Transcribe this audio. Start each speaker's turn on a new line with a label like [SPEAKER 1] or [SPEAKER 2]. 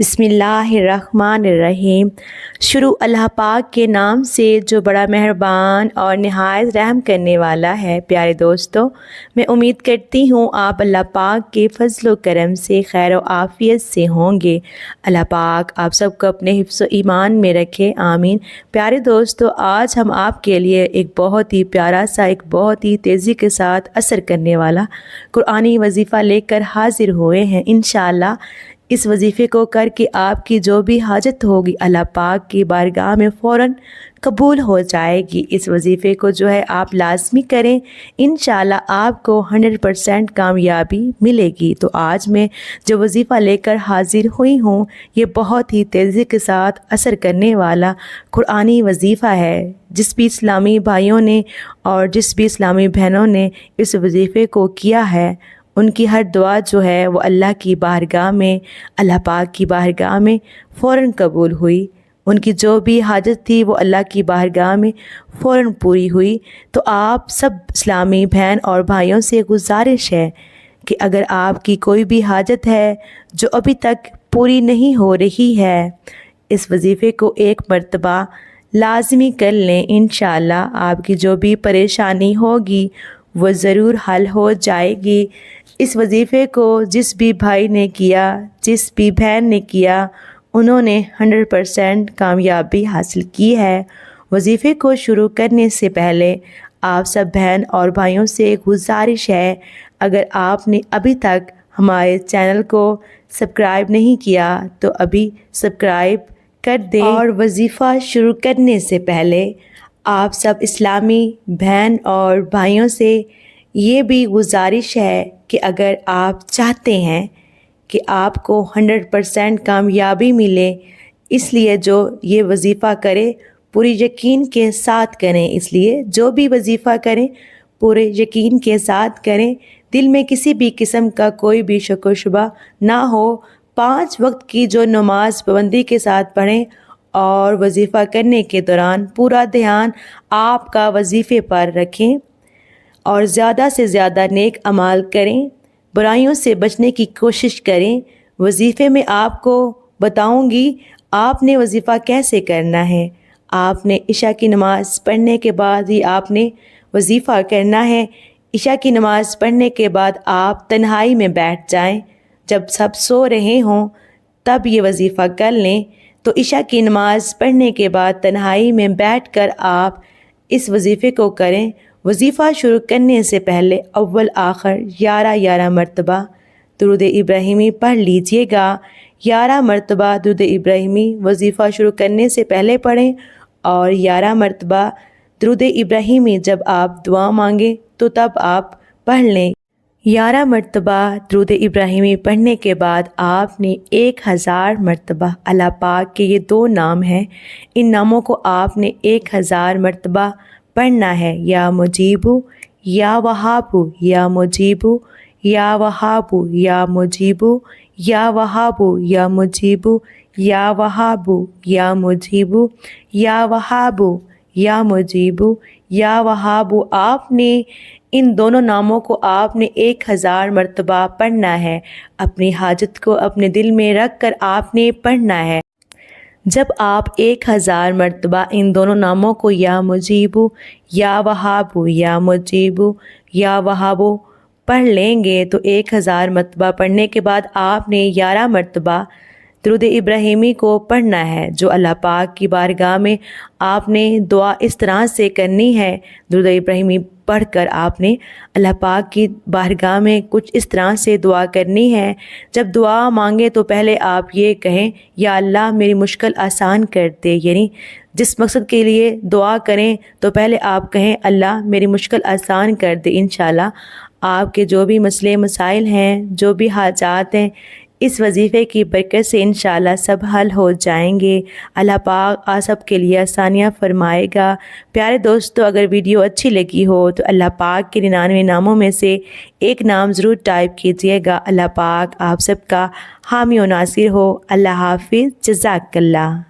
[SPEAKER 1] بسم اللہ الرحمن الرحیم۔ شروع اللہ پاک کے نام سے جو بڑا مہربان اور نہایت رحم کرنے والا ہے۔ پیارے دوستو، میں امید کرتی ہوں آپ اللہ پاک کے فضل و کرم سے خیر و عافیت سے ہوں گے۔ اللہ پاک آپ سب کو اپنے حفظ و ایمان میں رکھے، آمین۔ پیارے دوستو، آج ہم آپ کے لیے ایک بہت ہی پیارا سا، ایک بہت ہی تیزی کے ساتھ اثر کرنے والا قرآنی وظیفہ لے کر حاضر ہوئے ہیں۔ انشاءاللہ اس وظیفے کو کر کے آپ کی جو بھی حاجت ہوگی اللہ پاک کی بارگاہ میں فوراً قبول ہو جائے گی۔ اس وظیفے کو جو ہے آپ لازمی کریں، انشاءاللہ آپ کو 100% کامیابی ملے گی۔ تو آج میں جو وظیفہ لے کر حاضر ہوئی ہوں، یہ بہت ہی تیزی کے ساتھ اثر کرنے والا قرآنی وظیفہ ہے۔ جس بھی اسلامی بھائیوں نے اور جس بھی اسلامی بہنوں نے اس وظیفے کو کیا ہے، ان کی ہر دعا جو ہے وہ اللہ کی بارگاہ میں، اللہ پاک کی بارگاہ میں فوراً قبول ہوئی۔ ان کی جو بھی حاجت تھی وہ اللہ کی بارگاہ میں فوراً پوری ہوئی۔ تو آپ سب اسلامی بہن اور بھائیوں سے گزارش ہے کہ اگر آپ کی کوئی بھی حاجت ہے جو ابھی تک پوری نہیں ہو رہی ہے، اس وظیفے کو ایک مرتبہ لازمی کر لیں۔ انشاءاللہ آپ کی جو بھی پریشانی ہوگی وہ ضرور حل ہو جائے گی۔ اس وظیفے کو جس بھی بھائی نے کیا، جس بھی بہن نے کیا، انہوں نے 100% کامیابی حاصل کی ہے۔ وظیفے کو شروع کرنے سے پہلے آپ سب بہن اور بھائیوں سے گزارش ہے، اگر آپ نے ابھی تک ہمارے چینل کو سبسکرائب نہیں کیا تو ابھی سبسکرائب کر دیں، اور وظیفہ شروع کرنے سے پہلے آپ سب اسلامی بہن اور بھائیوں سے یہ بھی گزارش ہے کہ اگر آپ چاہتے ہیں کہ آپ کو 100% کامیابی ملے، اس لیے جو یہ وظیفہ کرے پوری یقین کے ساتھ کریں۔ اس لیے جو بھی وظیفہ کریں پورے یقین کے ساتھ کریں، دل میں کسی بھی قسم کا کوئی بھی شک و شبہ نہ ہو۔ 5 وقت کی جو نماز پابندی کے ساتھ پڑھیں، اور وظیفہ کرنے کے دوران پورا دھیان آپ کا وظیفے پر رکھیں، اور زیادہ سے زیادہ نیک اعمال کریں، برائیوں سے بچنے کی کوشش کریں۔ وظیفے میں آپ کو بتاؤں گی آپ نے وظیفہ کیسے کرنا ہے۔ آپ نے عشاء کی نماز پڑھنے کے بعد ہی آپ نے وظیفہ کرنا ہے۔ عشاء کی نماز پڑھنے کے بعد آپ تنہائی میں بیٹھ جائیں، جب سب سو رہے ہوں تب یہ وظیفہ کر لیں۔ تو عشاء کی نماز پڑھنے کے بعد تنہائی میں بیٹھ کر آپ اس وظیفے کو کریں۔ وظیفہ شروع کرنے سے پہلے اول آخر 11 مرتبہ درود ابراہیمی پڑھ لیجئے گا۔ 11 مرتبہ درود ابراہیمی وظیفہ شروع کرنے سے پہلے پڑھیں، اور 11 مرتبہ درود ابراہیمی جب آپ دعا مانگیں تو تب آپ پڑھ لیں۔ 11 مرتبہ درود ابراہیمی پڑھنے کے بعد آپ نے 1000 مرتبہ اللہ پاک کے یہ 2 نام ہیں، ان ناموں کو آپ نے 1000 مرتبہ پڑھنا ہے۔ یا مجیبو، یا وہابو، یا مجیبو، یا وہابو، یا مجیبو، یا وہابو، یا مجیبو، یا وہابو، یا مجیبو، یا وہابو، یا مجیبو، یا وہابو۔ آپ نے ان دونوں ناموں کو آپ نے 1000 مرتبہ پڑھنا ہے۔ اپنی حاجت کو اپنے دل میں رکھ کر آپ نے پڑھنا ہے۔ جب آپ 1000 مرتبہ ان دونوں ناموں کو یا مجیبو، یا وہابو، یا مجیبو، یا وہابو پڑھ لیں گے، تو 1000 مرتبہ پڑھنے کے بعد آپ نے 11 مرتبہ درود ابراہیمی کو پڑھنا ہے، جو اللہ پاک کی بارگاہ میں آپ نے دعا اس طرح سے کرنی ہے۔ درود ابراہیمی پڑھ کر آپ نے اللہ پاک کی بارگاہ میں کچھ اس طرح سے دعا کرنی ہے۔ جب دعا مانگے تو پہلے آپ یہ کہیں، یا اللہ میری مشکل آسان کر دے، یعنی جس مقصد کے لیے دعا کریں تو پہلے آپ کہیں اللہ میری مشکل آسان کر دے۔ انشاءاللہ آپ کے جو بھی مسئلے مسائل ہیں، جو بھی حاجات ہیں، اس وظیفے کی برکت سے انشاءاللہ سب حل ہو جائیں گے۔ اللہ پاک آپ سب کے لیے آسانیاں فرمائے گا۔ پیارے دوستو، اگر ویڈیو اچھی لگی ہو تو اللہ پاک کے 99 ناموں میں سے ایک نام ضرور ٹائپ کیجیے گا۔ اللہ پاک آپ سب کا حامی و ناصر ہو۔ اللہ حافظ، جزاک اللہ۔